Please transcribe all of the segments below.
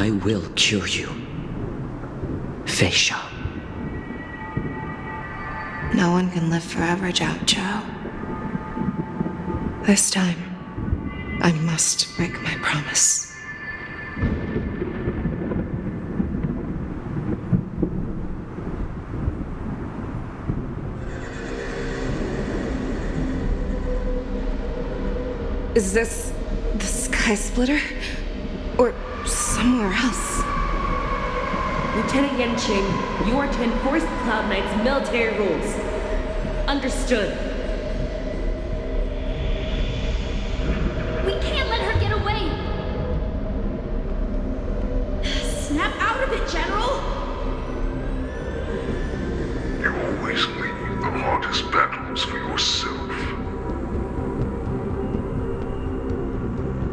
I will cure you. Feisha. No one can live forever, Jiao Zhou. This time, I must break my promise. Is this the Sky Splitter? Or somewhere else? Lieutenant Yanqing, you are to enforce the Cloud Knight's military rules. Understood. We can't let her get away! Snap out of it, General! You always leave the hardest battles for yourself.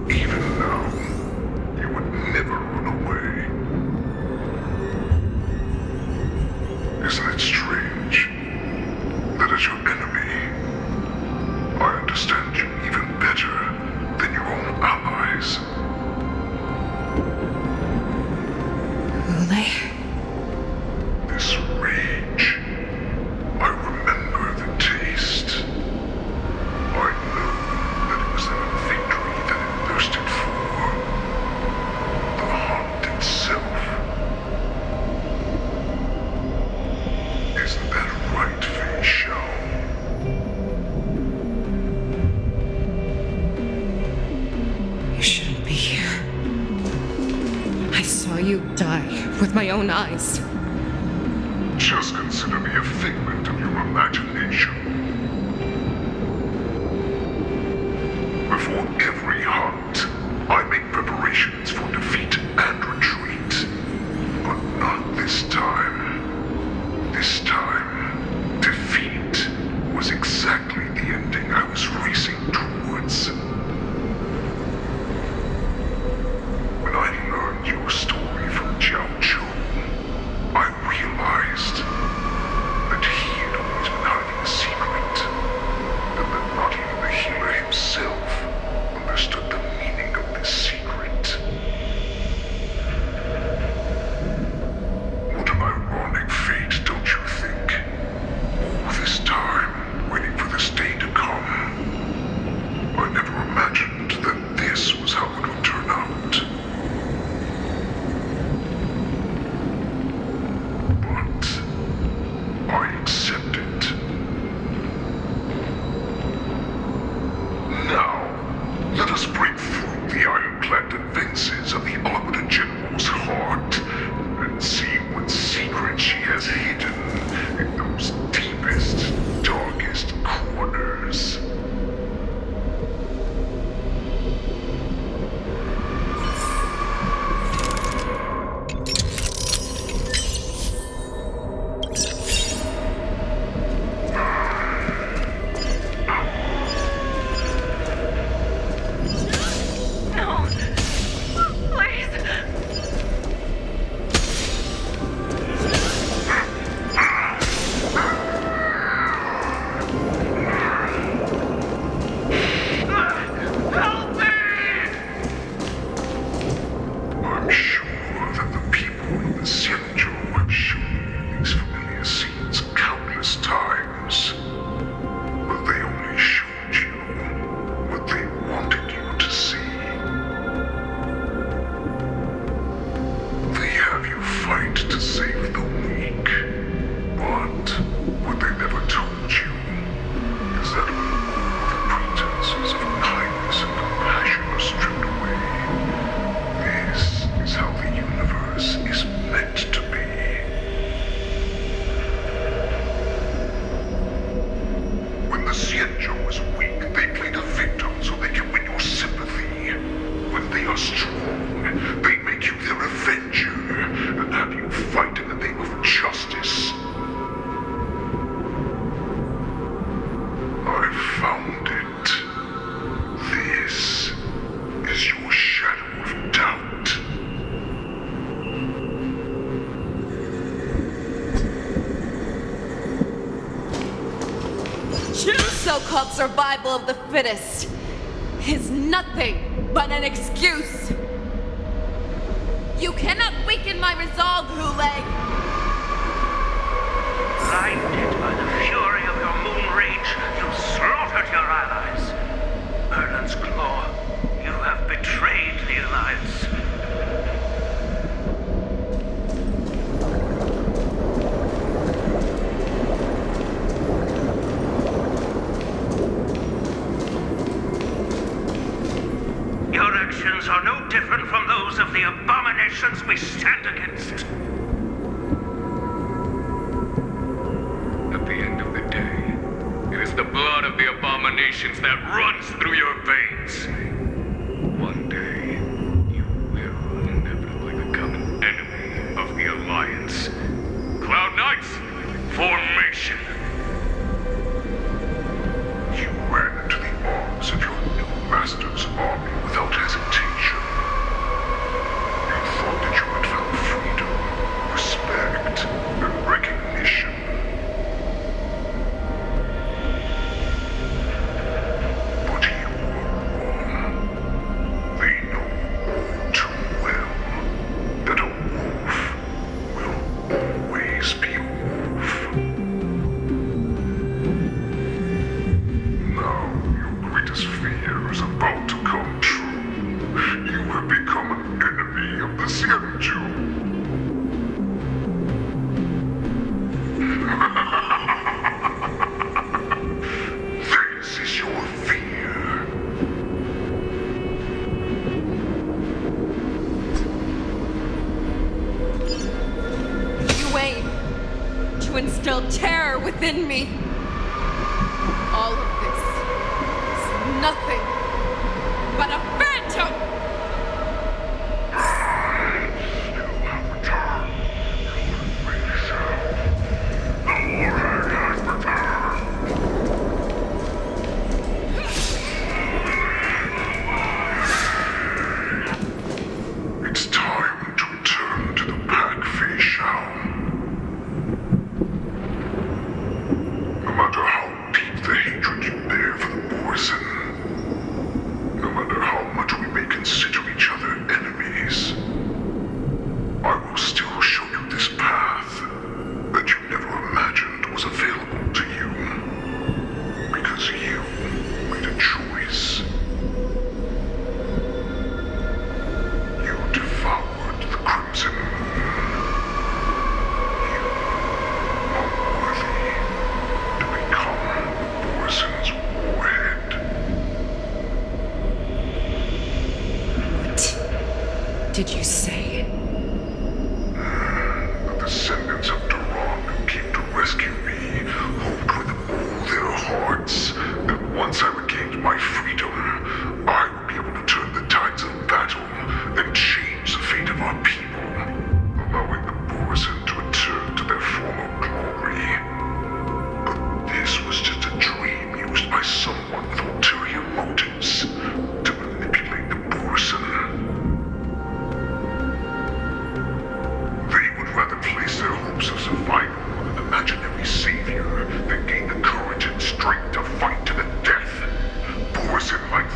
Even now, you would never run away. Isn't it strange that as your enemy, I understand you even better than your own allies? Ule? This rage, I remember the taste. I know that it was that victory that it thirsted for. The hunt itself. Isn't that right, Fei Xiao? You shouldn't be here. I saw you die with my own eyes. Just consider me a figment of your imagination. Before every hunt, I make preparations for defeat and retreat. But not this time. This time, defeat was exactly the ending I was racing towards. When I learned your story from Jiao Zhou, I realized that he had always been hiding a secret, and that not even the healer himself understood the meaning of this secret. What an ironic fate, don't you think? All this time, waiting for this day to come. I never imagined that this was how it would turn out. But I accept it. Now, let us break through the ironclad defenses of the Arbiter General's heart and see what secret she has hidden in those deepest, darkest corners. No! Please! Help me! I'm sure that the people of the Xianzhou have shown you these familiar scenes countless times. But they only showed you what they wanted you to see. They have you fight to save the weak. But what they never told you is that when all the pretenses of kindness and compassion are stripped away, this is how the universe is meant to be. When the Xianzhou is weak, they play the victim so they can win your sympathy. When they are strong, they make you their avenger and have you fight in the name of justice. I found it. This is your shadow of doubt. So-called survival of the fittest is nothing but an excuse. You cannot weaken my resolve, Huleg! Blinded by the fury of your moon rage, you slaughtered your allies. Merlin's Claw, you have betrayed the Alliance. Your actions are no different from those of the abominations we stand against. At the end of the day, it is the blood of the abominations that runs through your veins. One day, you will inevitably become an enemy of the Alliance. Cloud Knights, formation! You ran into the arms of your new master's army without hesitation. You thought that you had found freedom, respect, and recognition. But you were wrong. They know all too well that a wolf will always be a wolf. Now your greatest fear is about to come true. You have become an enemy of the Xianzhu. This is your fear. You aim to instill terror within me. All of this is nothing but a phantom! You have returned. You really shall. The Warhag has returned. It's time to return to the pack, Fei Shao. No matter how deep the hatred you bear for the Borson, no matter how much we may consider each other enemies, I will still show you this path that you never imagined was available to you. Because you made a choice. You devoured the Crimson Moon. You are worthy to become Borson's warhead. What did you say? The descendants of Duran who came to rescue me hoped with all their hearts that once I regained my freedom, I would be able to turn the tides of battle and change the fate of our people, allowing the Borson to return to their former glory. But this was just a dream used by someone with ulterior motives to manipulate the Borson. They would rather place their hopes of survival on an imaginary savior than gain the courage and strength to fight to the death. Borson like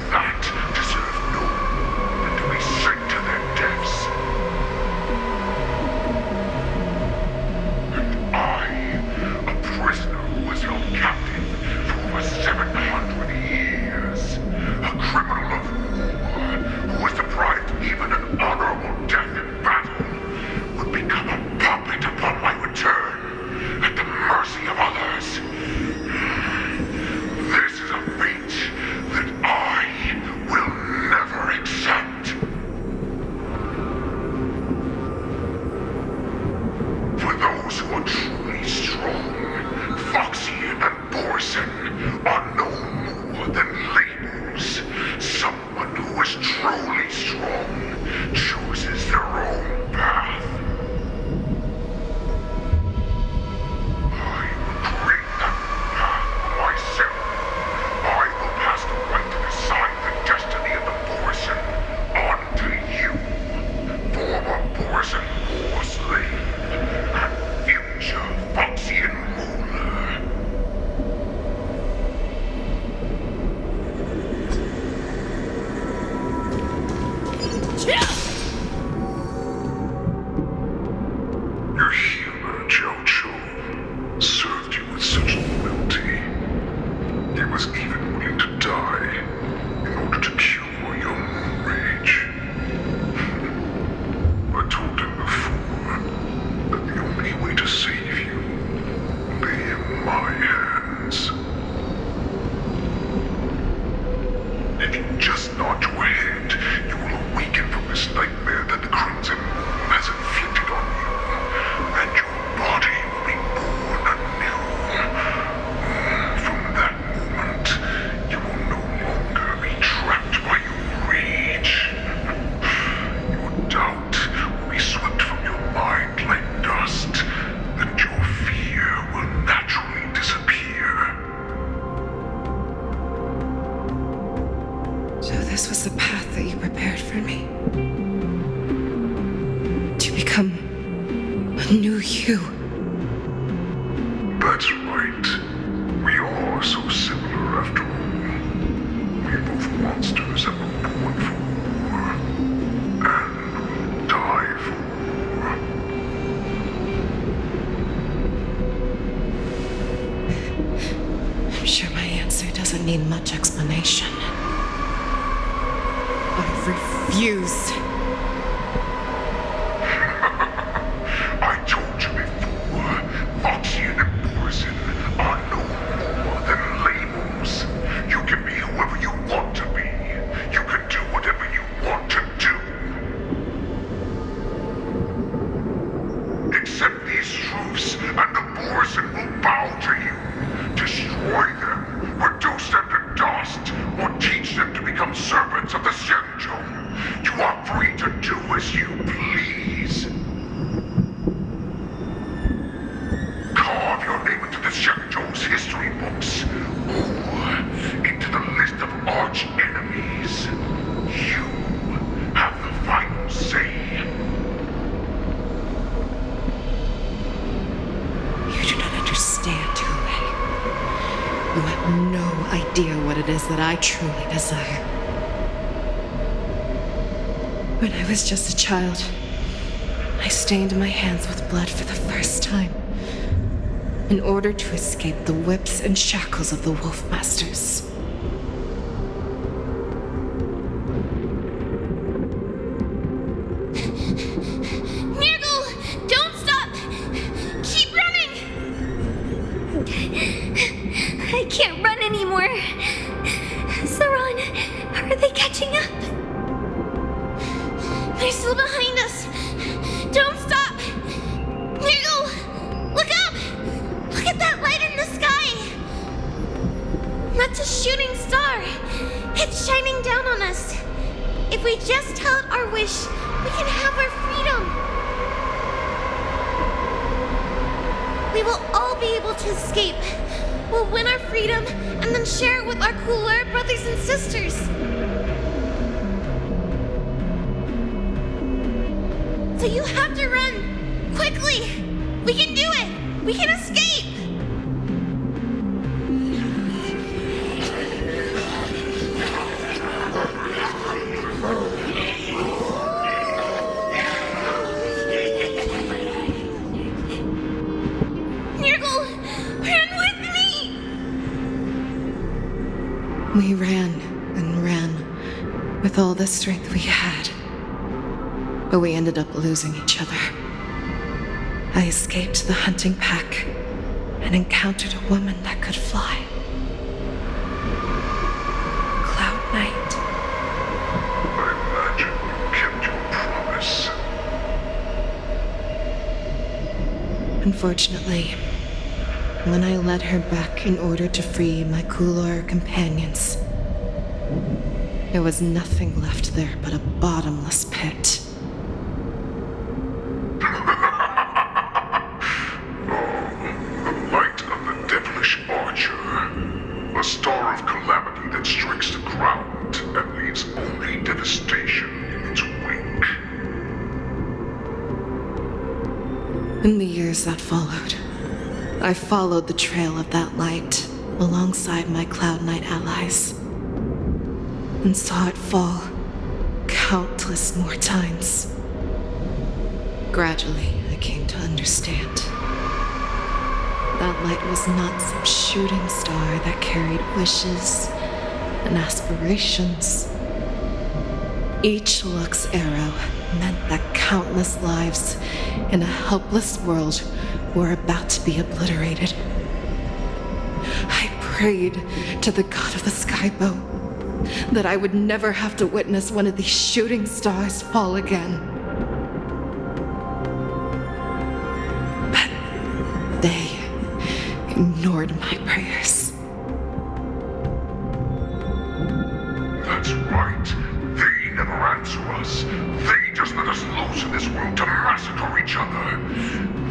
this was the path that you prepared for me. To become a new you. That's right. We are so similar after all. We're both monsters that were born for war. And will die for war. I'm sure my answer doesn't need much explanation. I refuse. I told you before, Foxian and Borison are no more than labels. You can be whoever you want to be. You can do whatever you want to do. Accept these truths, and the Borison will bow to you. Destroy them, reduce them to dust, or teach them to become servants of the Shenzhou. You are free to do as you please. Carve your name into the Shenzhou's history books, or into the list of arch enemies. You have the final say. You do not understand, Hule. You have no idea what it is that I truly desire. When I was just a child, I stained my hands with blood for the first time in order to escape the whips and shackles of the Wolf Masters. Nurgle, don't stop! Keep running! I can't run anymore. Saran, are they catching up? They're still behind us. Don't stop! Nurgle, look up! Look at that light in the sky! That's a shooting star. It's shining down on us. If we just tell it our wish, we can have our freedom. We will all be able to escape. We'll win our freedom and then share it with our cooler brothers and sisters. So you have to run! Quickly! We can do it! We can escape! Nurgle! Run with me! We ran and ran with all the strength we had. But we ended up losing each other. I escaped the hunting pack and encountered a woman that could fly. Cloud Knight. I imagine you kept your promise. Unfortunately, when I led her back in order to free my Kulor companions, there was nothing left there but a bottomless pit. A star of calamity that strikes the ground and leaves only devastation in its wake. In the years that followed, I followed the trail of that light alongside my Cloud Knight allies and saw it fall countless more times. Gradually, I came to understand. That light was not some shooting star that carried wishes and aspirations. Each Lux arrow meant that countless lives in a helpless world were about to be obliterated. I prayed to the god of the skybow that I would never have to witness one of these shooting stars fall again. But they ignored my prayers. That's right. They never answer us. They just let us loose in this world to massacre each other.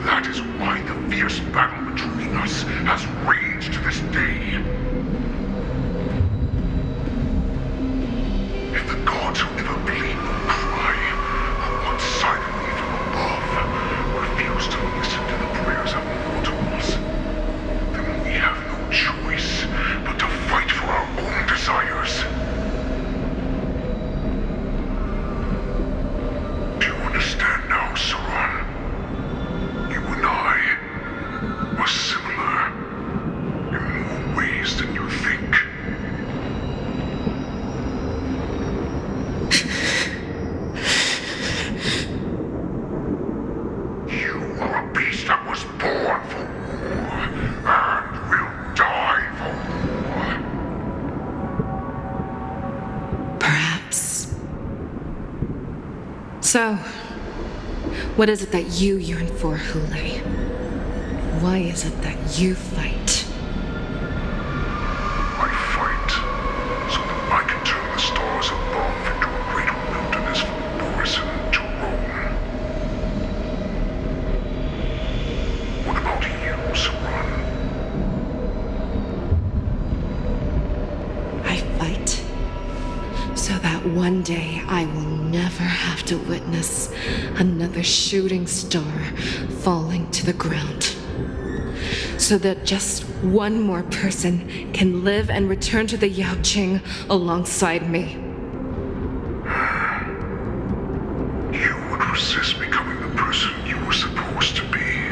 That is why the fierce battle between us has raged to this day. If So, what is it that you yearn for, Hule? Why is it that you fight? I fight so that I can turn the stars above into a great wilderness for Boris to roam. What about you, Saran? I fight so that one day I will never have to witness another shooting star falling to the ground. So that just one more person can live and return to the Yaoqing alongside me. You would resist becoming the person you were supposed to be.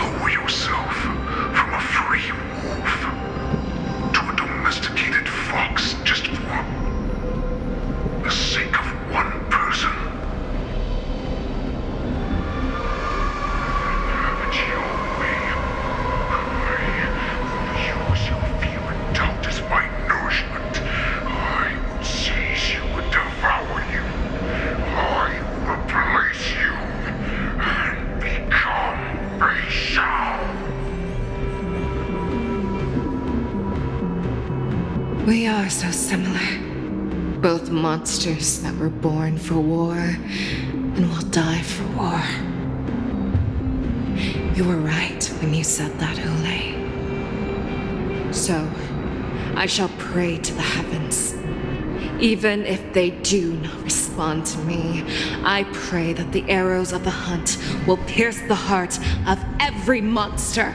Lower yourself from a free wolf to a domesticated fox just for the sake of one person. Have it your way. Use your fear and doubt as my nourishment. I will seize you and devour you. I will replace you and become a shell. We are so similar. Both monsters that were born for war and will die for war. You were right when you said that, Hule. So, I shall pray to the heavens. Even if they do not respond to me, I pray that the arrows of the hunt will pierce the heart of every monster.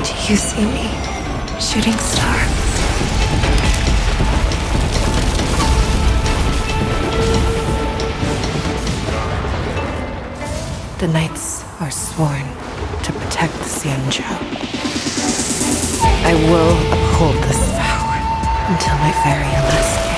Do you see me, shooting star? The knights are sworn to protect the Xianzhou. I will uphold this vow until my very last day.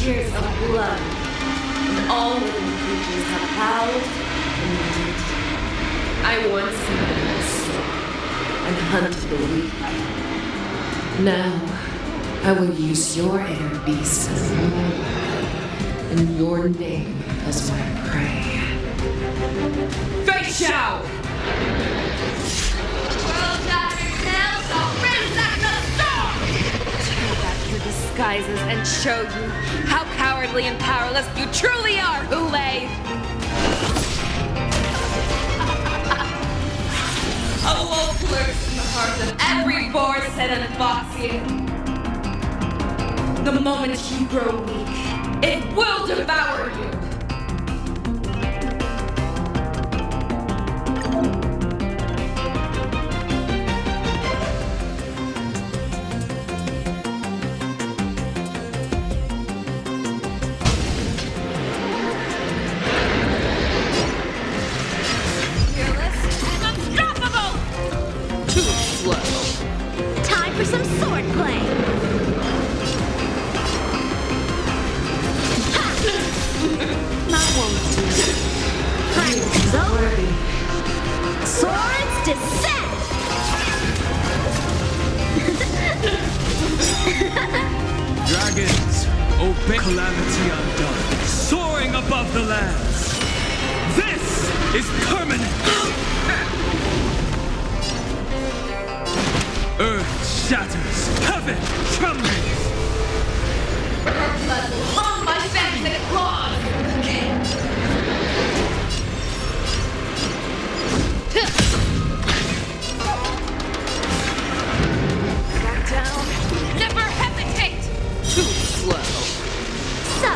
Tears of blood, and all living creatures have howled and mourned. I once hunted the strong and hunted the weak. Now, I will use your inner beast as my weapon, and your name as my prey. Fei Xiao! Tear back your disguises and show you how cowardly and powerless you truly are, Hule! A wolf lurks in the heart of every boar's head and foxy. The moment you grow weak, it will devour you. Time for some swordplay. That won't do. Time's over. Swords descend! Dragons, obey calamity undone, soaring above the lands. This is permanent. Earth shatters, heaven trembles. Blood will harm my family claws. Back down. Never hesitate. Too slow. So,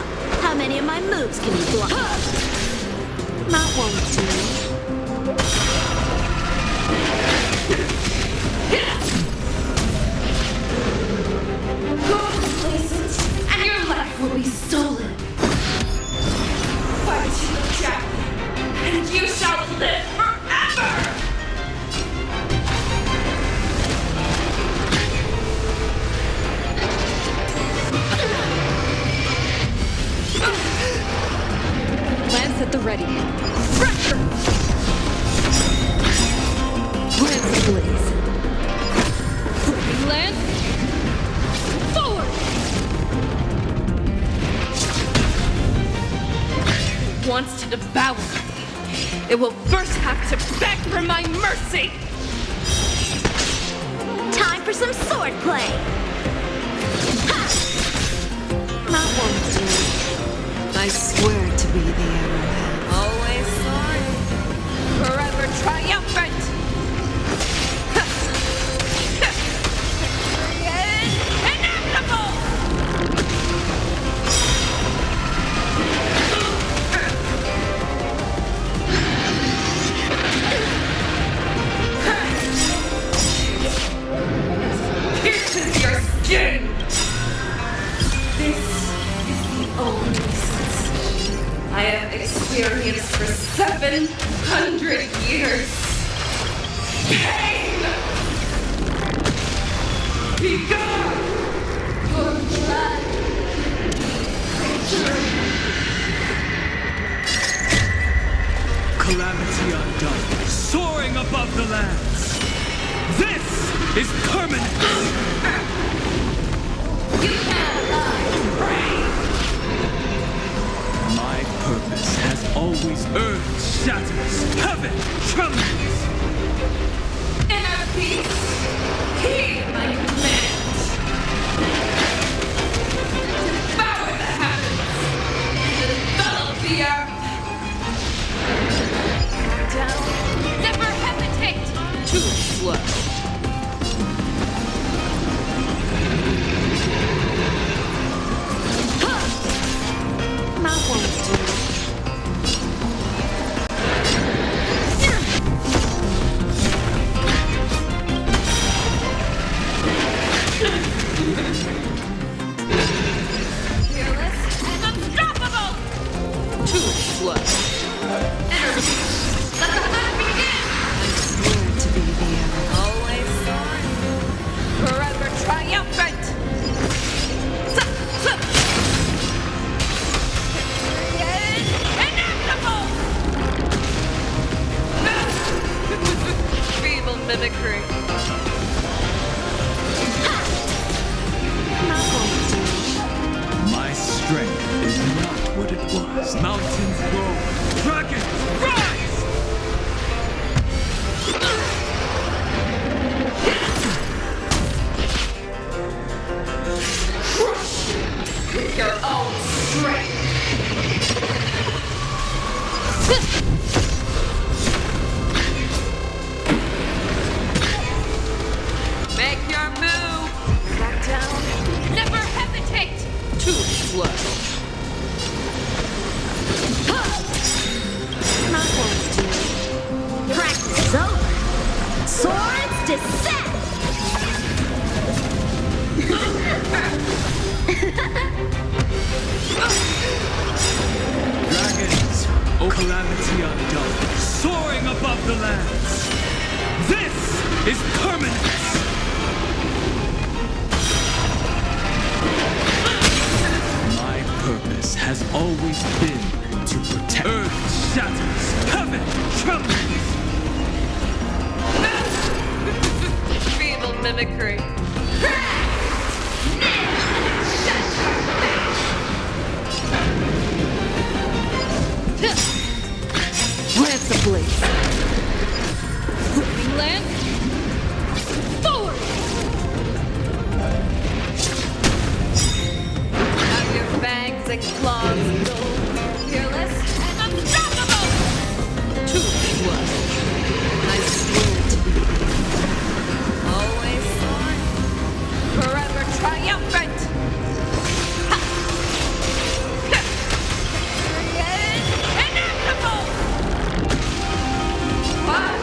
it will first have to beg for my mercy! Time for some swordplay. That won't do. I swear to be the arrowhead. Always soaring, forever triumphant! Inevitable! Pierces your skin! This is the only sensation I have experienced for 700 years. Pain! Begone! Your blood! Calamity undone, soaring above the lands. This is permanent. You can't lie, pray! My purpose has always earth shatters, heaven trembles. Inner peace, heed my command. Devour the heavens, envelop the earth. Down, never hesitate. Too slow. That won't do. Fearless and unstoppable. Too slow. Inner peace, let the hunt begin. I swear to be the arrowhead. Always soaring, forever triumphant. Inevitable! Feeble mimicry. That won't do. My strength is not what it was. Mountains roll, dragons rise! Crush with your own strength. Make your move. Back down. Never hesitate. Too slow. That won't do. Practice is over. Swords descend. Dragons, oh calamity undone, soaring above the lands. This is permanence. My purpose has always been to protect. Earth shatters, heaven trembles. Feeble mimicry. Lance ablaze. Flipping lance. Forward! Have your fangs and claws gold. Fearless and unstoppable! Too slow. I swear to be the Always soaring. Forever triumphant! Ha! Ha! Inevitable! What?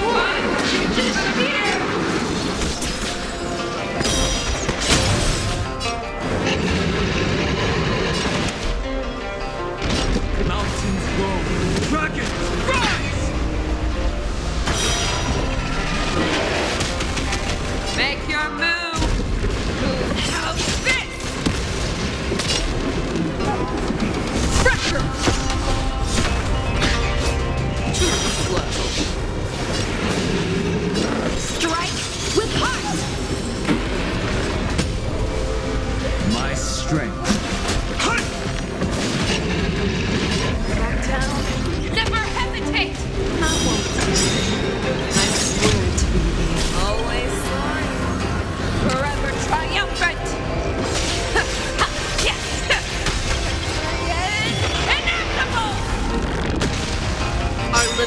Why would you disappear?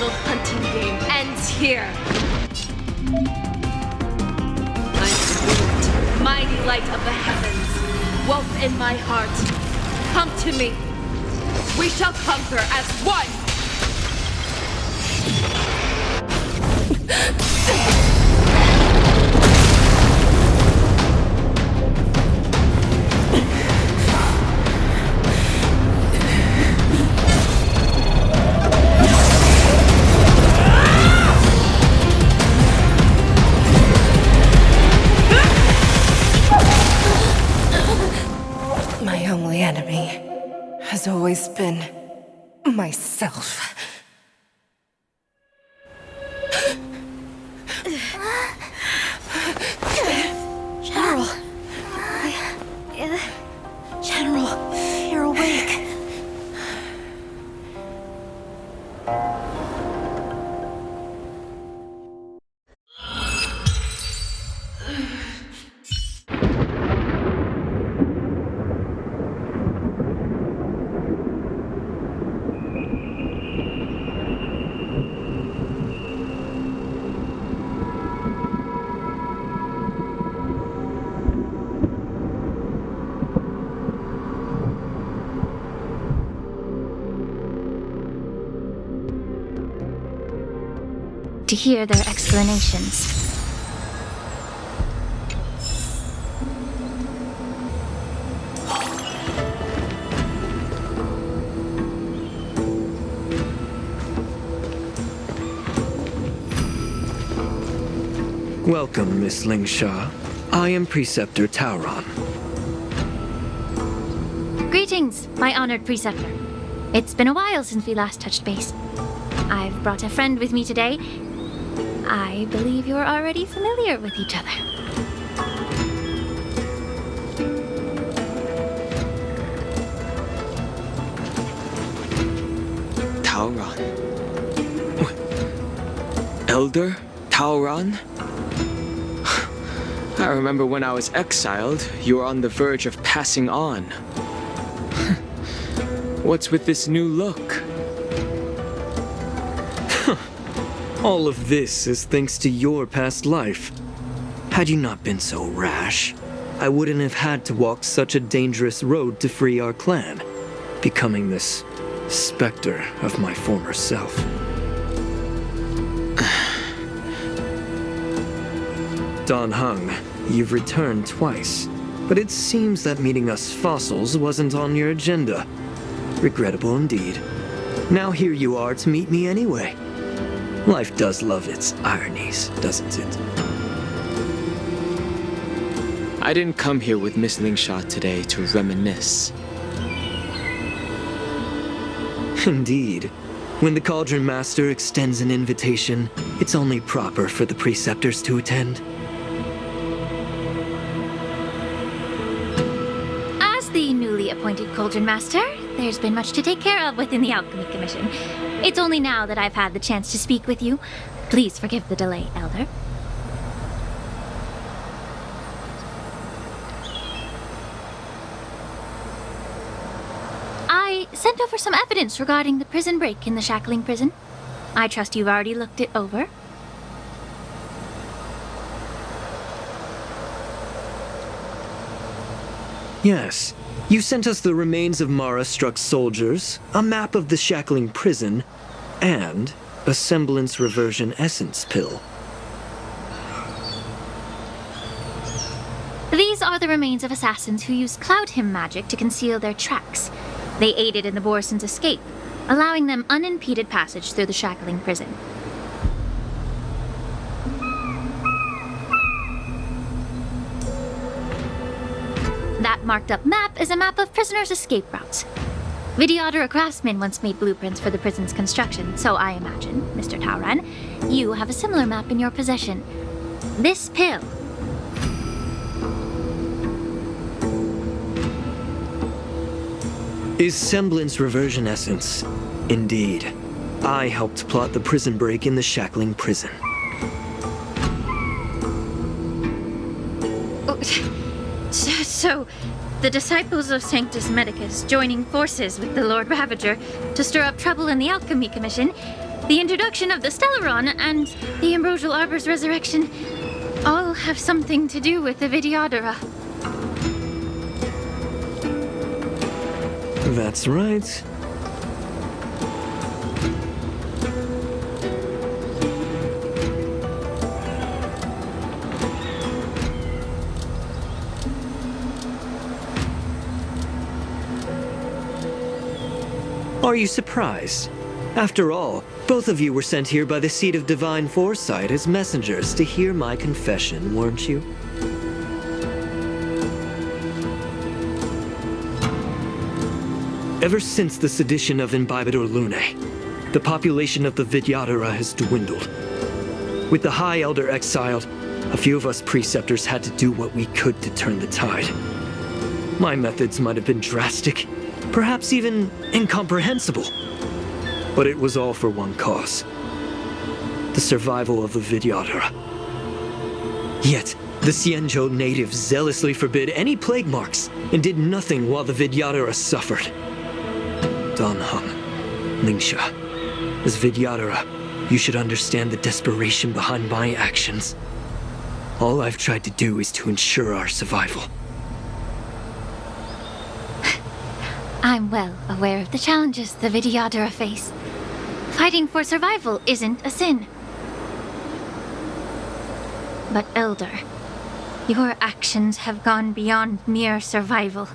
little hunting game ends here. My spirit, mighty light of the heavens, woke in my heart. Come to me. We shall conquer as one. My only enemy has always been myself. General. General, you're awake. To hear their explanations. Welcome, Miss Lingsha. I am Preceptor Tauron. Greetings, my honored preceptor. It's been a while since we last touched base. I've brought a friend with me today. I believe you're already familiar with each other. Tauron? Elder Tauron? I remember when I was exiled, you were on the verge of passing on. What's with this new look? All of this is thanks to your past life. Had you not been so rash, I wouldn't have had to walk such a dangerous road to free our clan, becoming this specter of my former self. Dan Heng, you've returned twice, but it seems that meeting us fossils wasn't on your agenda. Regrettable indeed. Now here you are to meet me anyway. Life does love its ironies, doesn't it? I didn't come here with Miss Lingsha today to reminisce. Indeed. When the Cauldron Master extends an invitation, it's only proper for the preceptors to attend. As the newly appointed Cauldron Master, there's been much to take care of within the Alchemy Commission. It's only now that I've had the chance to speak with you. Please forgive the delay, Elder. I sent over some evidence regarding the prison break in the Shackling prison. I trust you've already looked it over. Yes. You sent us the remains of Mara-struck soldiers, a map of the Shackling prison, and a semblance reversion essence pill. These are the remains of assassins who used Cloud Hymn magic to conceal their tracks. They aided in the Borison's escape, allowing them unimpeded passage through the Shackling prison. That marked-up map is a map of prisoners' escape routes. Vidyadhara craftsmen once made blueprints for the prison's construction, so I imagine, Mr. Tauron, you have a similar map in your possession. This pill. Is semblance reversion essence. Indeed. I helped plot the prison break in the Shackling prison. So, the disciples of Sanctus Medicus joining forces with the Lord Ravager to stir up trouble in the Alchemy Commission, the introduction of the Stellaron, and the Ambrosial Arbor's resurrection all have something to do with the Vidyadhara. That's right. Are you surprised? After all, both of you were sent here by the Seat of Divine Foresight as messengers to hear my confession, weren't you? Ever since the sedition of Imbibitor Lunae, the population of the Vidyadhara has dwindled. With the High Elder exiled, a few of us preceptors had to do what we could to turn the tide. My methods might have been drastic, perhaps even incomprehensible. But it was all for one cause: the survival of the Vidyadhara. Yet, the Xianzhou natives zealously forbid any plague marks and did nothing while the Vidyadhara suffered. Dan Heng, Lingsha, as Vidyadhara, you should understand the desperation behind my actions. All I've tried to do is to ensure our survival. I'm well aware of the challenges the Vidyadhara face. Fighting for survival isn't a sin. But Elder, your actions have gone beyond mere survival.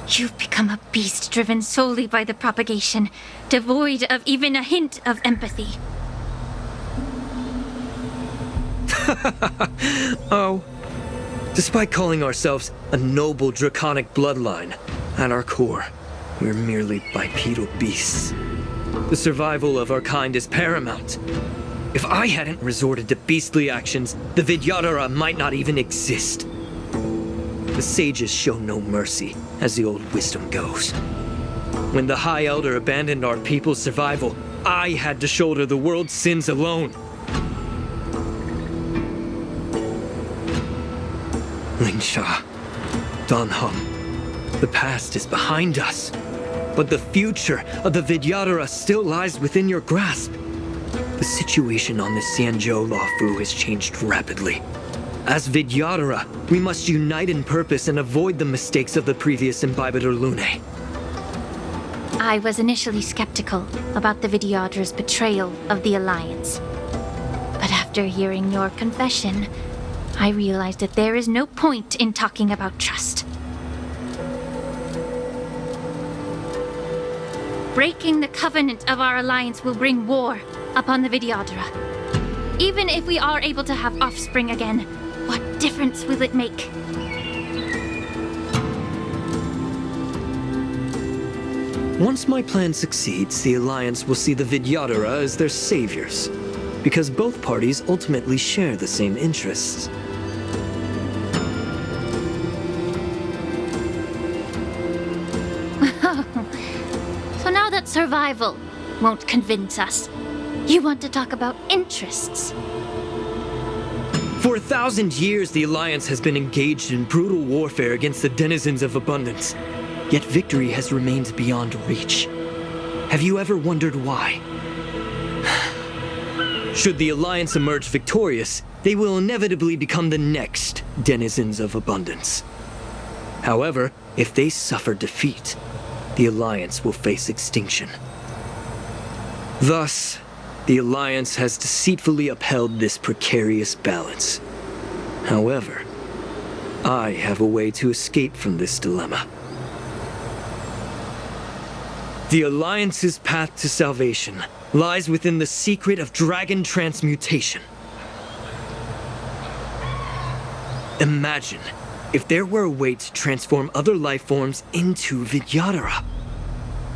You've become a beast driven solely by the propagation, devoid of even a hint of empathy. Oh. Despite calling ourselves a noble draconic bloodline, at our core, we're merely bipedal beasts. The survival of our kind is paramount. If I hadn't resorted to beastly actions, the Vidyadhara might not even exist. The sages show no mercy, as the old wisdom goes. When the High Elder abandoned our people's survival, I had to shoulder the world's sins alone. Lingsha, Dan Heng, the past is behind us, but the future of the Vidyadhara still lies within your grasp. The situation on the Xianzhou Luofu has changed rapidly. As Vidyadhara, we must unite in purpose and avoid the mistakes of the previous Imbibitor Lunae. I was initially skeptical about the Vidyadhara's betrayal of the Alliance. But after hearing your confession, I realized that there is no point in talking about trust. Breaking the covenant of our alliance will bring war upon the Vidyadhara. Even if we are able to have offspring again, what difference will it make? Once my plan succeeds, the Alliance will see the Vidyadhara as their saviors, because both parties ultimately share the same interests. So now that survival won't convince us, you want to talk about interests? For 1,000 years, the Alliance has been engaged in brutal warfare against the denizens of abundance. Yet victory has remained beyond reach. Have you ever wondered why? Should the Alliance emerge victorious, they will inevitably become the next denizens of abundance. However, if they suffer defeat, the Alliance will face extinction. Thus, the Alliance has deceitfully upheld this precarious balance. However, I have a way to escape from this dilemma. The Alliance's path to salvation lies within the secret of dragon transmutation. Imagine if there were a way to transform other life forms into Vidyadhara.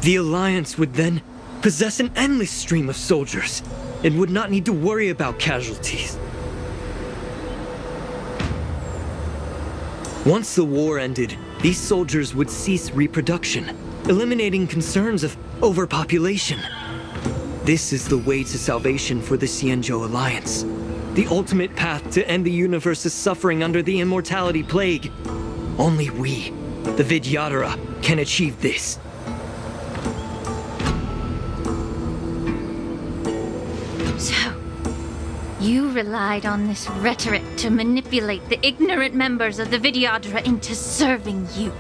The Alliance would then possess an endless stream of soldiers and would not need to worry about casualties. Once the war ended, these soldiers would cease reproduction, eliminating concerns of overpopulation. This is the way to salvation for the Xianzhou Alliance. The ultimate path to end the universe's suffering under the immortality plague. Only we, the Vidyadhara, can achieve this. So, you relied on this rhetoric to manipulate the ignorant members of the Vidyadhara into serving you.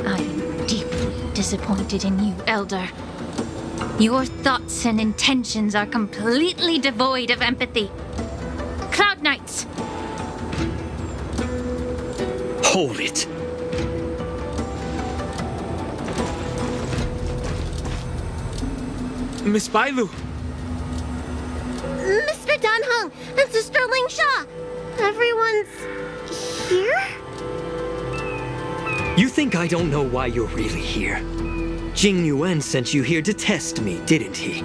I am deeply disappointed in you, Elder. Your thoughts and intentions are completely devoid of empathy. Cloud Knights! Hold it. Miss Bailu! Mr. Danheng and Sister Lingsha! Everyone's here? You think I don't know why you're really here? Jing Yuan sent you here to test me, didn't he?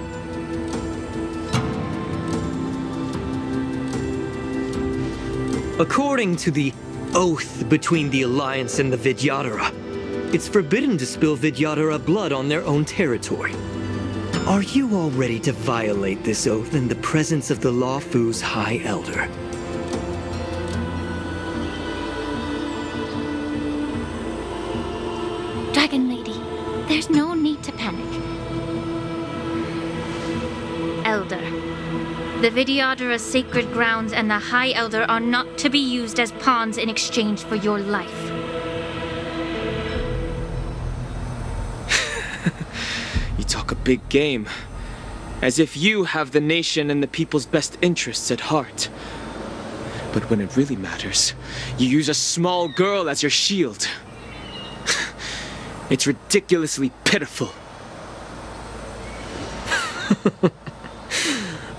According to the oath between the Alliance and the Vidyadhara, it's forbidden to spill Vidyadhara blood on their own territory. Are you all ready to violate this oath in the presence of the Lawfu's High Elder? Dragon Lady, there's no need to panic. Elder, the Vidyadhara's sacred grounds and the High Elder are not to be used as pawns in exchange for your life. You talk a big game. As if you have the nation and the people's best interests at heart. But when it really matters, you use a small girl as your shield. It's ridiculously pitiful.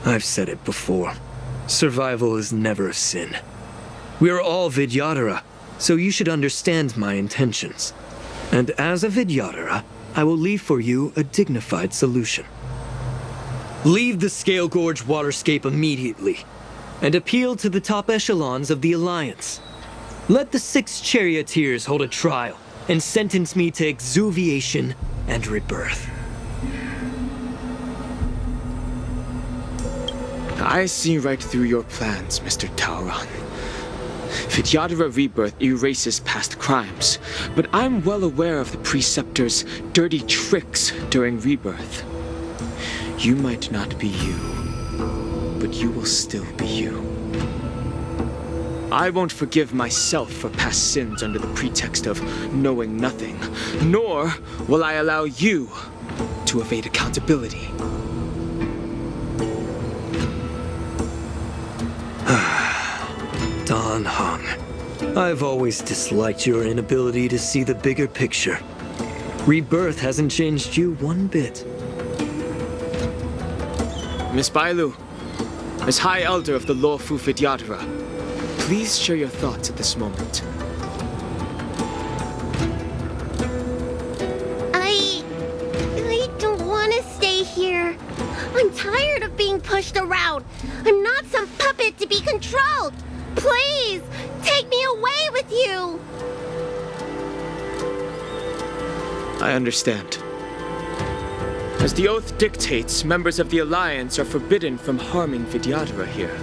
I've said it before. Survival is never a sin. We're all Vidyadhara, so you should understand my intentions. And as a Vidyadhara, I will leave for you a dignified solution. Leave the Scale Gorge waterscape immediately, and appeal to the top echelons of the Alliance. Let the 6 charioteers hold a trial, and sentence me to exuviation and rebirth. I see right through your plans, Mr. Tauron. Vidyadhara rebirth erases past crimes, but I'm well aware of the Preceptor's dirty tricks during rebirth. You might not be you, but you will still be you. I won't forgive myself for past sins under the pretext of knowing nothing, nor will I allow you to evade accountability. Danheng, I've always disliked your inability to see the bigger picture. Rebirth hasn't changed you one bit. Miss Bailu, as High Elder of the Lawfu Vidyadhara, please share your thoughts at this moment. I don't want to stay here. I'm tired of being pushed around. I'm not some puppet to be controlled. Please, take me away with you. I understand. As the oath dictates, members of the Alliance are forbidden from harming Vidyadhara here.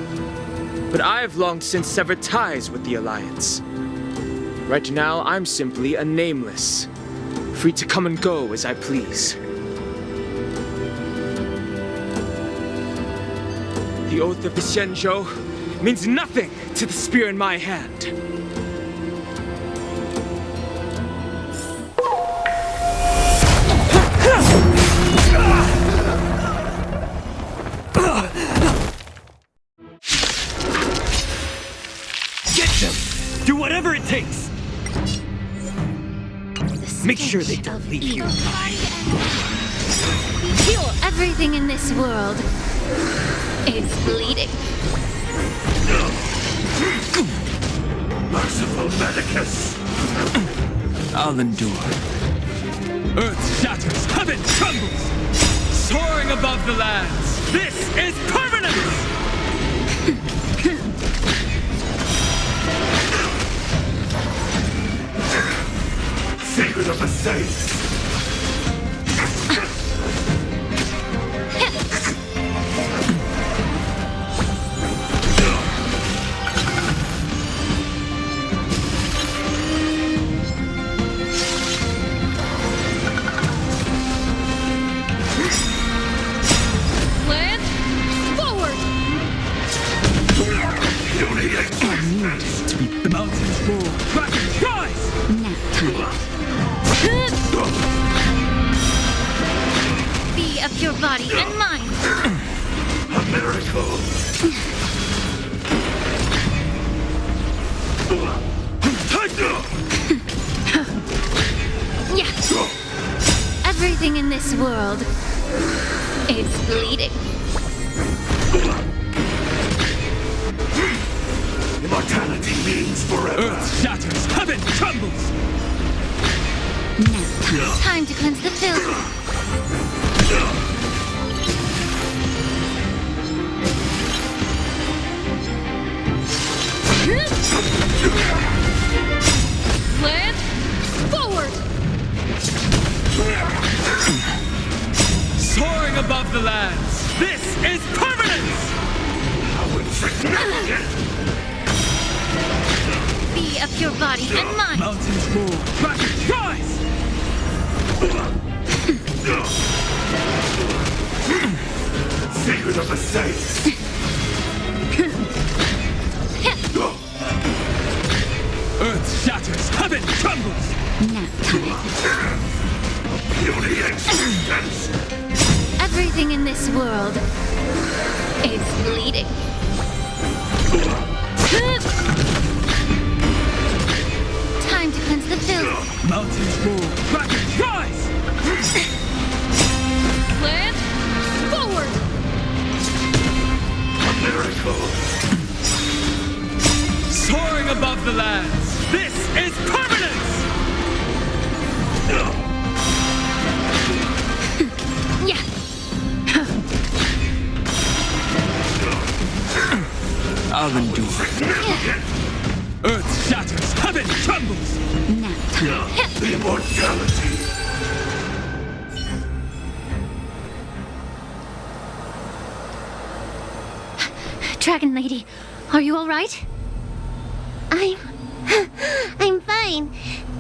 But I've long since severed ties with the Alliance. Right now, I'm simply a nameless, free to come and go as I please. The oath of the Xianzhou means nothing to the spear in my hand. Get them! Do whatever it takes! Make sure they don't leave here. Feel everything in this world is bleeding. Merciful Medicus! I'll endure. Earth shatters, heaven trembles! Soaring above the lands, this is permanence! Secret of the Saints! Be of your body and mind. A miracle! Yeah. Everything in this world is bleeding. Immortality means forever. Earth shatters, heaven trembles! Now, time to cleanse the filth. Land forward! Soaring above the lands, this is permanence! How insignificant! Be of your body and mind. Mountains move, Kraken rise! Secret of the saints! Earth shatters, heaven trembles! Now, time. Beauty existence! Everything in this world is bleeding. Time to cleanse the filth. Mountains move, Kraken rise! Land forward! A miracle! Soaring above the lands, this is permanence! Yeah. I'll endure. Earth shatters, heaven trembles! Now, time. Immortality! Dragon Lady, are you all right? I'm fine.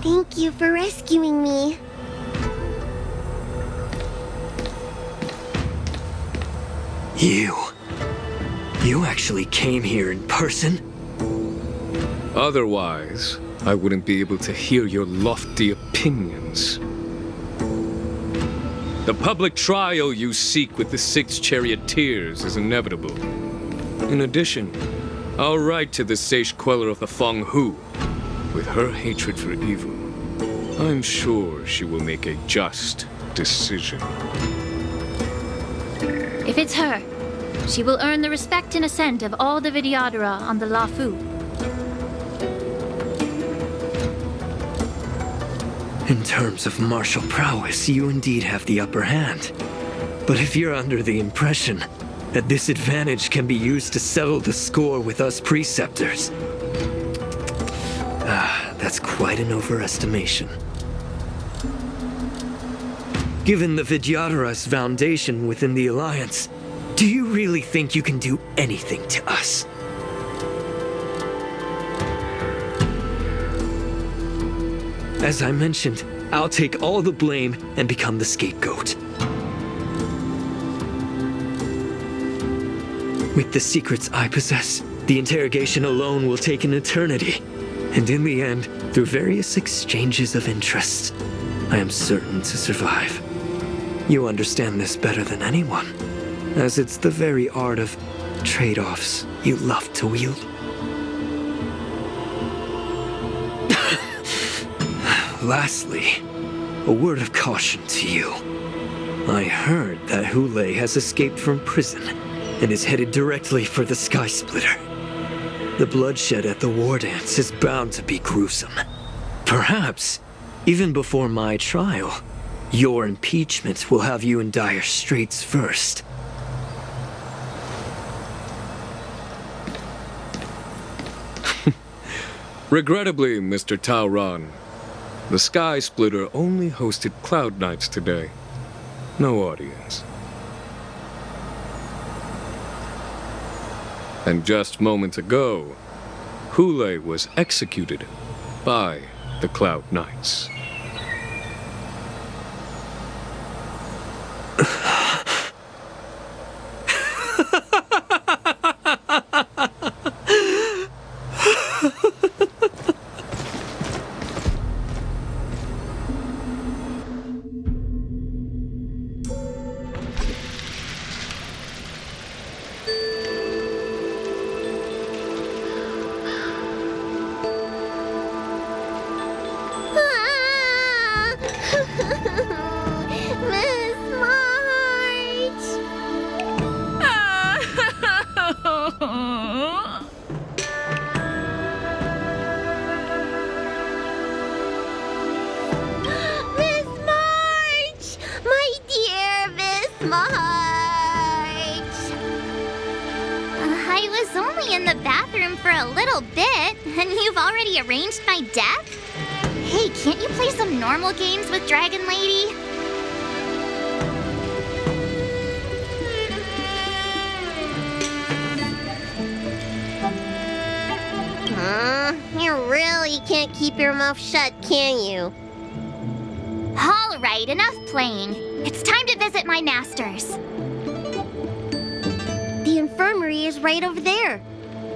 Thank you for rescuing me. You actually came here in person? Otherwise, I wouldn't be able to hear your lofty opinions. The public trial you seek with the 6 charioteers is inevitable. In addition, I'll write to the sage queller of the Feng Hu. With her hatred for evil, I'm sure she will make a just decision. If it's her, she will earn the respect and assent of all the Vidyadhara on the Lafu. In terms of martial prowess, you indeed have the upper hand. But if you're under the impression that this advantage can be used to settle the score with us preceptors, that's quite an overestimation. Given the Vidyadhara's foundation within the Alliance, do you really think you can do anything to us? As I mentioned, I'll take all the blame and become the scapegoat. With the secrets I possess, the interrogation alone will take an eternity. And in the end, through various exchanges of interest, I am certain to survive. You understand this better than anyone, as it's the very art of trade-offs you love to wield. Lastly, a word of caution to you. I heard that Hule has escaped from prison and is headed directly for the Sky Splitter. The bloodshed at the war dance is bound to be gruesome. Perhaps, even before my trial, your impeachment will have you in dire straits first. Regrettably, Mr. Taoran, the Sky Splitter only hosted Cloud Knights today. No audience. And just moments ago, Hule was executed by the Cloud Knights. March! I was only in the bathroom for a little bit, and you've already arranged my deck? Hey, can't you play some normal games with Dragon Lady? You really can't keep your mouth shut, can you? All right, enough playing. It's time to visit my masters. The infirmary is right over there.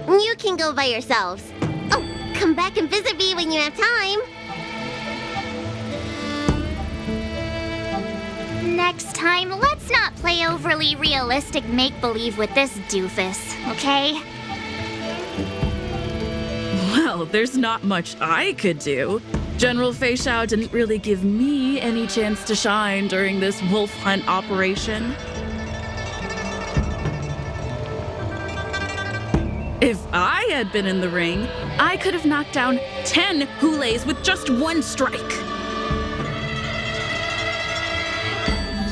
You can go by yourselves. Oh, come back and visit me when you have time. Next time, let's not play overly realistic make-believe with this doofus, okay? Well, there's not much I could do. General Fei Xiao didn't really give me any chance to shine during this wolf hunt operation. If I had been in the ring, I could have knocked down 10 Hulays with just one strike.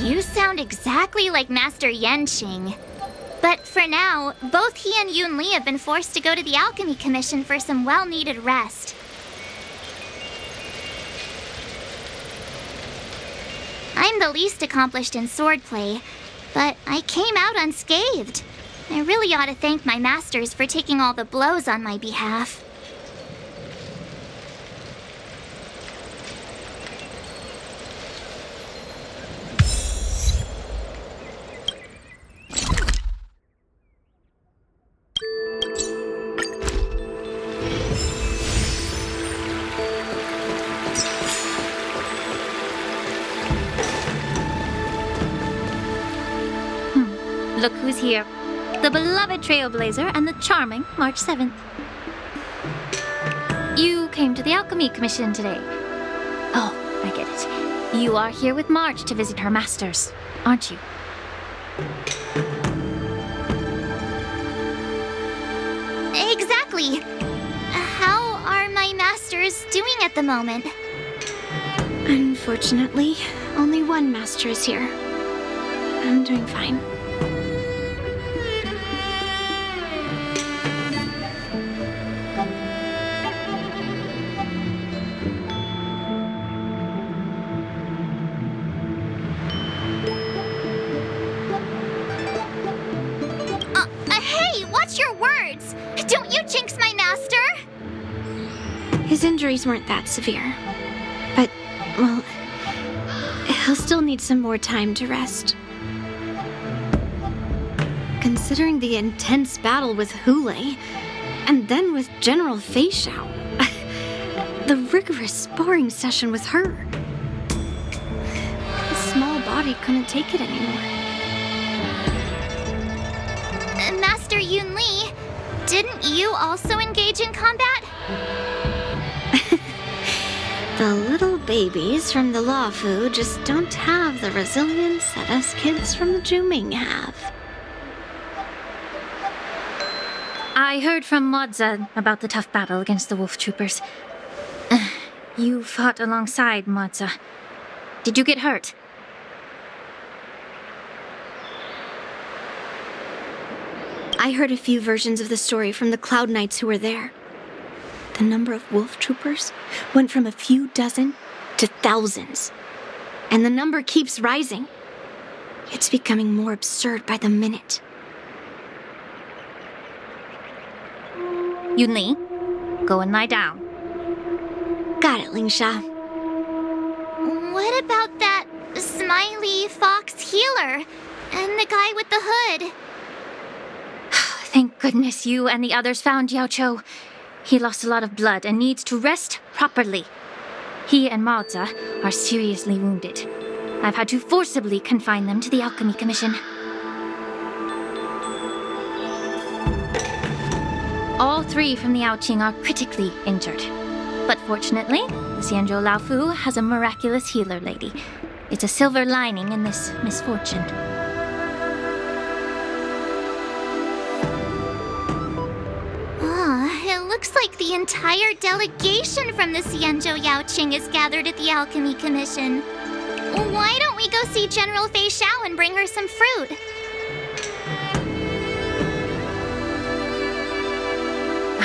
You sound exactly like Master Yenqing. But for now, both he and Yun Li have been forced to go to the Alchemy Commission for some well-needed rest. I'm the least accomplished in swordplay, but I came out unscathed. I really ought to thank my masters for taking all the blows on my behalf. Look who's here. The beloved Trailblazer and the charming March 7th. You came to the Alchemy Commission today. Oh, I get it. You are here with March to visit her masters, aren't you? Exactly. How are my masters doing at the moment? Unfortunately, only one master is here. I'm doing fine. Hey, watch your words! Don't you jinx my master! His injuries weren't that severe. But, well, he'll still need some more time to rest. Considering the intense battle with Hulei, and then with General Fei Xiao, the rigorous sparring session with her. His small body couldn't take it anymore. Master Yun Li, didn't you also engage in combat? The little babies from the Luofu just don't have the resilience that us kids from the Zhuming have. I heard from Modza about the tough battle against the wolf troopers. You fought alongside Modza. Did you get hurt? I heard a few versions of the story from the Cloud Knights who were there. The number of wolf troopers went from a few dozen to thousands. And the number keeps rising. It's becoming more absurd by the minute. Yun Li, go and lie down. Got it, Lingsha. What about that smiley fox healer and the guy with the hood? Thank goodness you and the others found Yao Cho. He lost a lot of blood and needs to rest properly. He and Maoza are seriously wounded. I've had to forcibly confine them to the Alchemy Commission. All three from the Yaoqing are critically injured. But fortunately, the Xianzhou Laofu has a miraculous healer lady. It's a silver lining in this misfortune. It looks like the entire delegation from the Xianzhou Yaoqing is gathered at the Alchemy Commission. Why don't we go go see General Fei Xiao and bring her some fruit.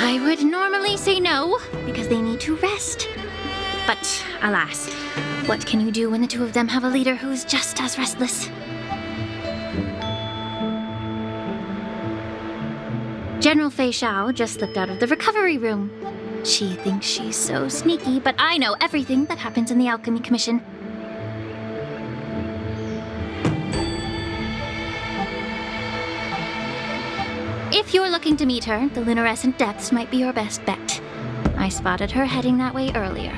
I would normally say no, because they need to rest. But alas, what can you do when the two of them have a leader who's just as restless? General Fei Xiao just slipped out of the recovery room. She thinks she's so sneaky, but I know everything that happens in the Alchemy Commission. If you're looking to meet her, the luminescent depths might be your best bet. I spotted her heading that way earlier.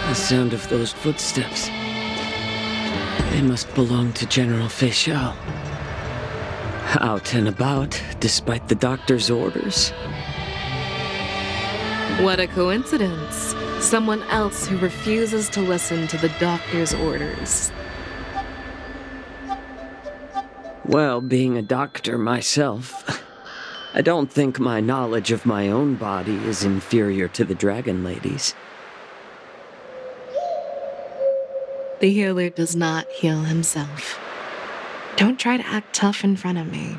The sound of those footsteps. They must belong to General Fei Xiao. Out and about, despite the doctor's orders. What a coincidence. Someone else who refuses to listen to the doctor's orders. Well, being a doctor myself, I don't think my knowledge of my own body is inferior to the Dragon Lady's. The healer does not heal himself. Don't try to act tough in front of me.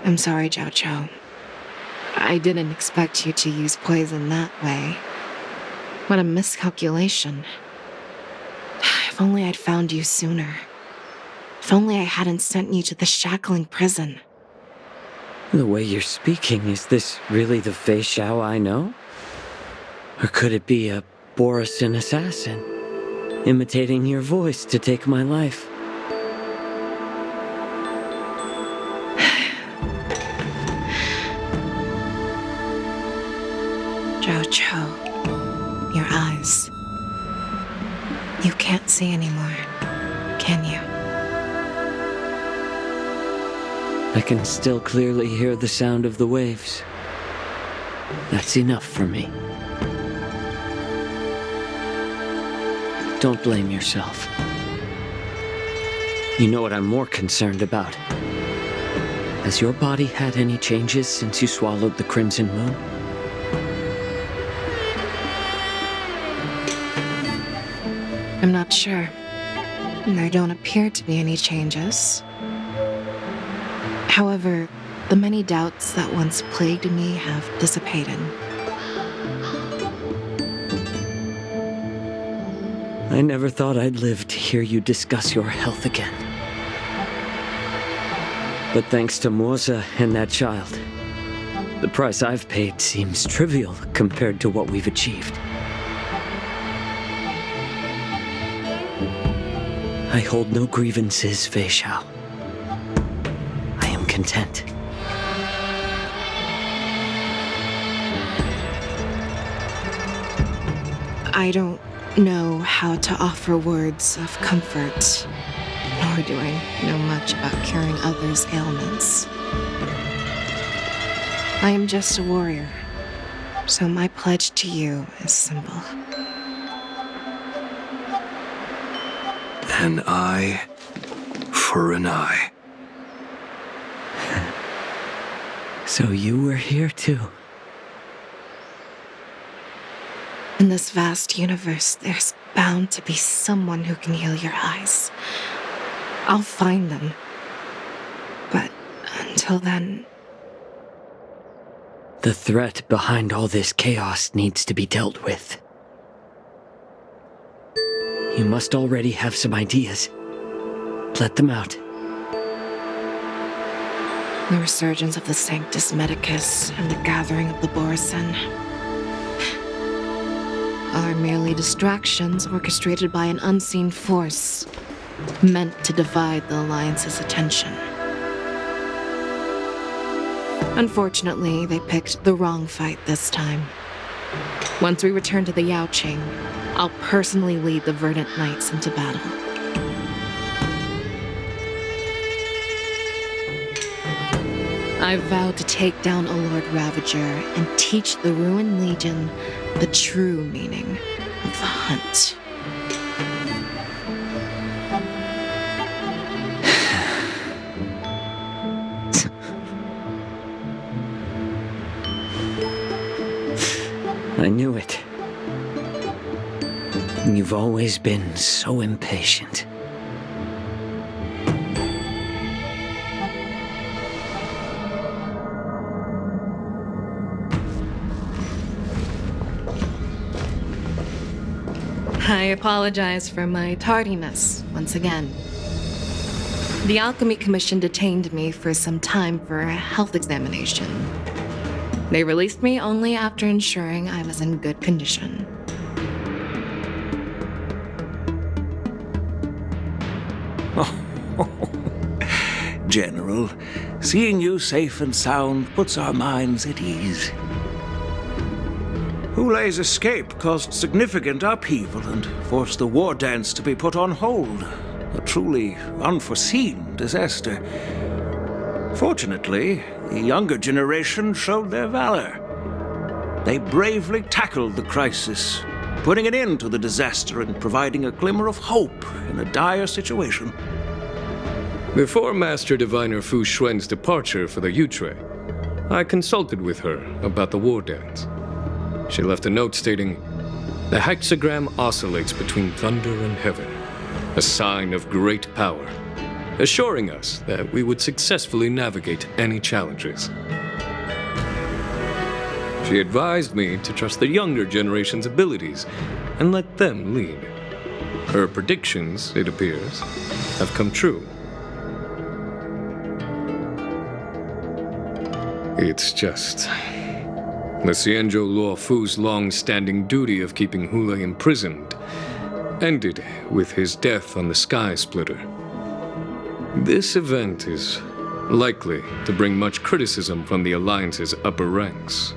I'm sorry, Zhao Chou. I didn't expect you to use poison that way. What a miscalculation. If only I'd found you sooner. If only I hadn't sent you to the shackling prison. The way you're speaking, is this really the Fei Xiao I know? Or could it be a Borisin assassin, imitating your voice to take my life? Zhao Chou, your eyes. You can't see anymore, can you? I can still clearly hear the sound of the waves. That's enough for me. Don't blame yourself. You know what I'm more concerned about? Has your body had any changes since you swallowed the Crimson Moon? I'm not sure. There don't appear to be any changes. However, the many doubts that once plagued me have dissipated. I never thought I'd live to hear you discuss your health again. But thanks to Moza and that child, the price I've paid seems trivial compared to what we've achieved. I hold no grievances, Fei Xiao. I am content. I don't know how to offer words of comfort, nor do I know much about curing others' ailments. I am just a warrior, so my pledge to you is simple. An eye for an eye. So you were here too. In this vast universe, there's bound to be someone who can heal your eyes. I'll find them. But until then... The threat behind all this chaos needs to be dealt with. You must already have some ideas. Let them out. The resurgence of the Sanctus Medicus and the gathering of the Borisin are merely distractions orchestrated by an unseen force, meant to divide the Alliance's attention. Unfortunately, they picked the wrong fight this time. Once we return to the Yaoqing, I'll personally lead the Verdant Knights into battle. I vowed to take down a Lord Ravager and teach the Ruined Legion the true meaning of the hunt. I knew it. You've always been so impatient. I apologize for my tardiness once again. The Alchemy Commission detained me for some time for a health examination. They released me only after ensuring I was in good condition. General, seeing you safe and sound puts our minds at ease. Hulei's escape caused significant upheaval and forced the war dance to be put on hold. A truly unforeseen disaster. Fortunately, the younger generation showed their valor. They bravely tackled the crisis, putting an end to the disaster and providing a glimmer of hope in a dire situation. Before Master Diviner Fu Xuan's departure for the Yutre, I consulted with her about the war dance. She left a note stating, "The hexagram oscillates between thunder and heaven, a sign of great power, assuring us that we would successfully navigate any challenges." She advised me to trust the younger generation's abilities and let them lead. Her predictions, it appears, have come true. It's just... the Xianzhou Luo Fu's long-standing duty of keeping Hulei imprisoned ended with his death on the Sky Splitter. This event is likely to bring much criticism from the Alliance's upper ranks.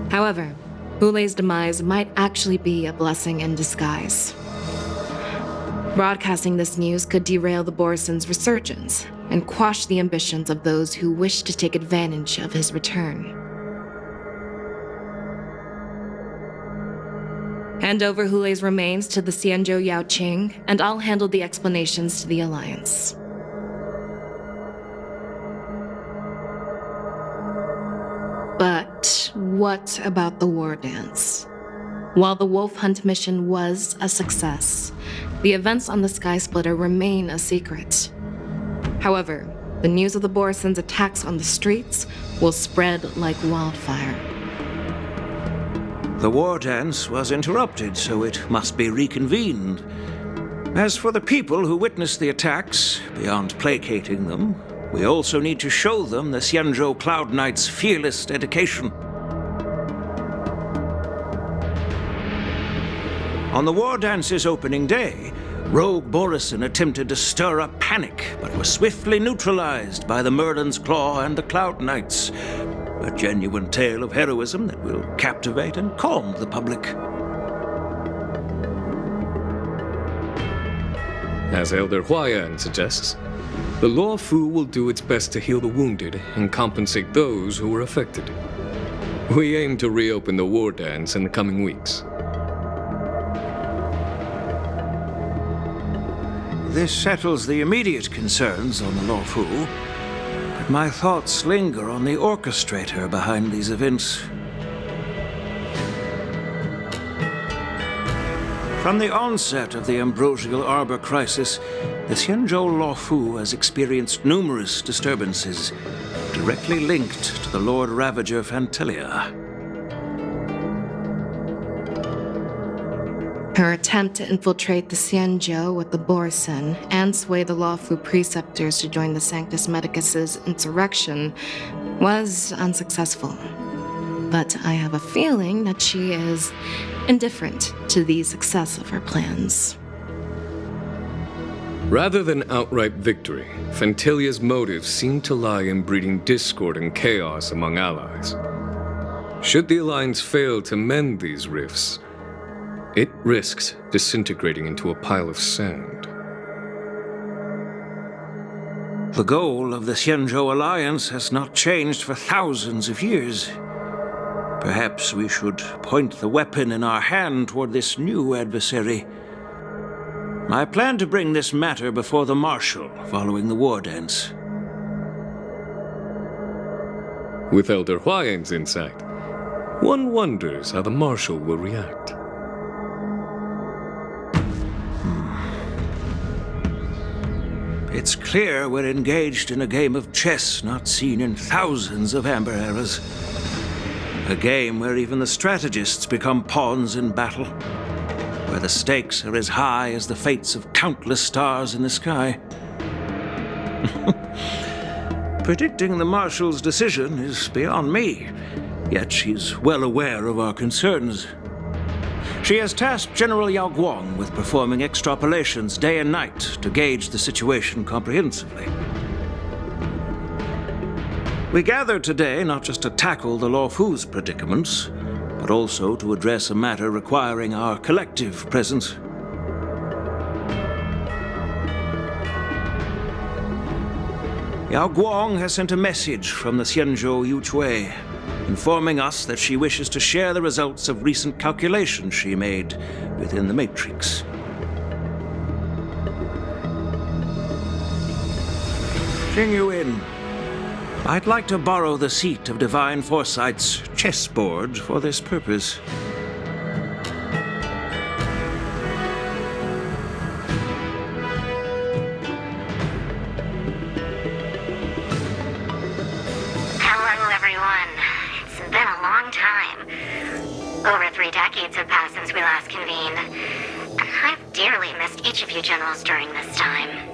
However, Hulei's demise might actually be a blessing in disguise. Broadcasting this news could derail the Borison's resurgence and quash the ambitions of those who wish to take advantage of his return. Hand over Hulei's remains to the Xianzhou Yaoqing, and I'll handle the explanations to the Alliance. But what about the war dance? While the Wolf Hunt mission was a success, the events on the Sky Splitter remain a secret. However, the news of the Borison's attacks on the streets will spread like wildfire. The war dance was interrupted, so it must be reconvened. As for the people who witnessed the attacks, beyond placating them, we also need to show them the Xianzhou Cloud Knight's fearless dedication. On the war dance's opening day, rogue Borison attempted to stir up panic, but was swiftly neutralized by the Merlin's Claw and the Cloud Knights. A genuine tale of heroism that will captivate and calm the public. As Elder Huayan suggests, the Luo Fu will do its best to heal the wounded and compensate those who were affected. We aim to reopen the war dance in the coming weeks. This settles the immediate concerns on the Luo Fu, but my thoughts linger on the orchestrator behind these events. From the onset of the Ambrosial Arbor crisis, the Xianzhou Luo Fu has experienced numerous disturbances, directly linked to the Lord Ravager Fantelia. Her attempt to infiltrate the Xianzhou with the Borison and sway the Luo Fu preceptors to join the Sanctus Medicus's insurrection was unsuccessful. But I have a feeling that she is indifferent to the success of her plans. Rather than outright victory, Fantelia's motives seem to lie in breeding discord and chaos among allies. Should the Alliance fail to mend these rifts, it risks disintegrating into a pile of sand. The goal of the Xianzhou Alliance has not changed for thousands of years. Perhaps we should point the weapon in our hand toward this new adversary. I plan to bring this matter before the Marshal following the war dance. With Elder Huayan's insight, One wonders how the Marshal will react. It's clear we're engaged in a game of chess not seen in thousands of Amber eras. A game where even the strategists become pawns in battle, where the stakes are as high as the fates of countless stars in the sky. Predicting the Marshal's decision is beyond me, yet she's well aware of our concerns. She has tasked General Yao Guang with performing extrapolations day and night to gauge the situation comprehensively. We gathered today not just to tackle the Luofu's predicaments, but also to address a matter requiring our collective presence. Yao Guang has sent a message from the Xianzhou Yuchui, informing us that she wishes to share the results of recent calculations she made within the Matrix. Jingyuan, I'd like to borrow the seat of Divine Foresight's chessboard for this purpose. Hello, everyone. It's been a long time. Over 3 decades have passed since we last convened. And I've dearly missed each of you generals during this time.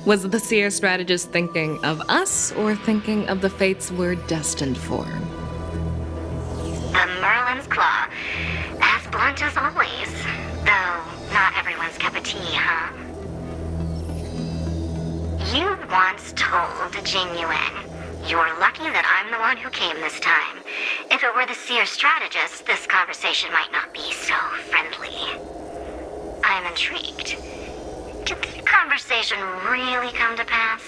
Was the seer strategist thinking of us or thinking of the fates we're destined for? The Merlin's Claw. As blunt as always. Though not everyone's cup of tea, huh? You once told Jingyuan, "You're lucky that I'm the one who came this time. If it were the seer strategist, this conversation might not be so friendly." I'm intrigued. Did the conversation really come to pass?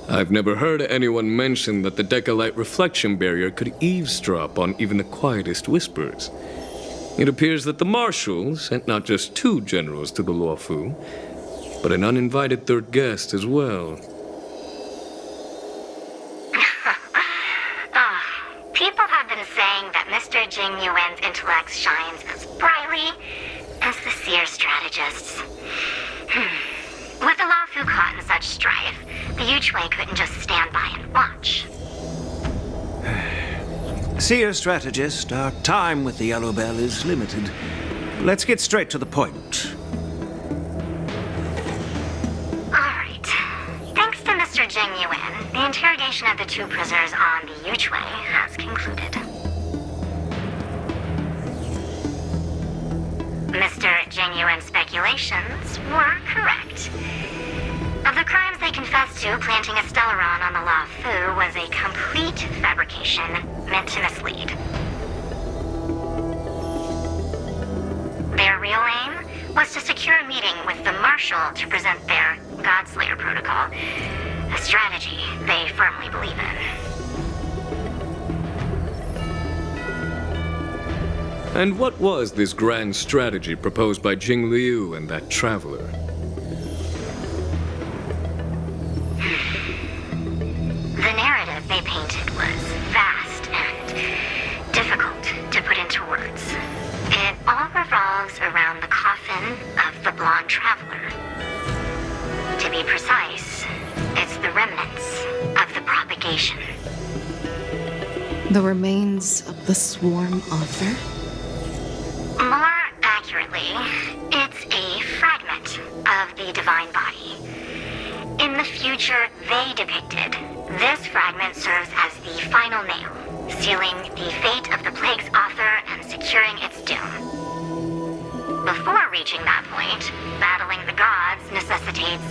I've never heard anyone mention that the Decalite reflection barrier could eavesdrop on even the quietest whispers. It appears that the Marshal sent not just 2 generals to the Luofu, but an uninvited 3rd guest as well. People have been saying that Mr. Jingyuan's intellect shines as brightly as the seer strategists. With the Luofu caught in such strife, the Yuchui couldn't just stand by and watch. Seer strategist, our time with the Yellow Bell is limited. Let's get straight to the point. Alright. Thanks to Mr. Jingyuan, the interrogation of the 2 prisoners on the Yuchui has concluded. Mr. Jingyuan's speculations were correct. Of the crimes they confessed to, planting a Stellaron on the Luofu was a complete fabrication meant to mislead. Their real aim was to secure a meeting with the Marshal to present their Godslayer protocol, a strategy they firmly believe in. And what was this grand strategy proposed by Jing Liu and that traveler? The narrative they painted was vast and difficult to put into words. It all revolves around the coffin of the blonde traveler. To be precise, it's the remnants of the propagation. The remains of the swarm author? More accurately, it's a fragment of the divine body. In the future they depicted, this fragment serves as the final nail, sealing the fate of the plague's author and securing its doom. Before reaching that point, battling the gods necessitates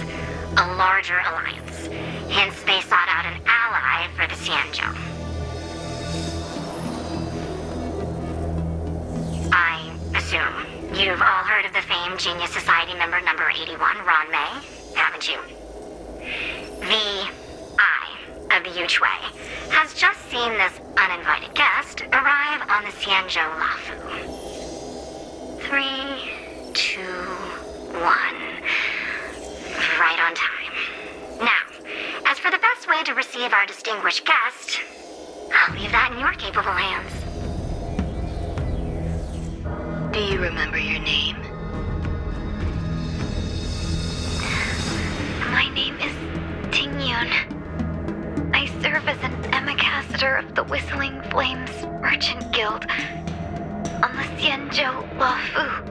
a larger alliance. Hence, they sought out an ally for the Xianzhou. I assume you've all heard of the famed Genius Society member number 81, Ron May, haven't you? The Eye of the Yuchui has just seen this uninvited guest arrive on the Xianzhou Luofu. 3, 2, Right on time. Now, as for the best way to receive our distinguished guest, I'll leave that in your capable hands. Do you remember your name? My name is Tingyun. I serve as an ambassador of the Whistling Flames Merchant Guild on the Xianzhou Luofu.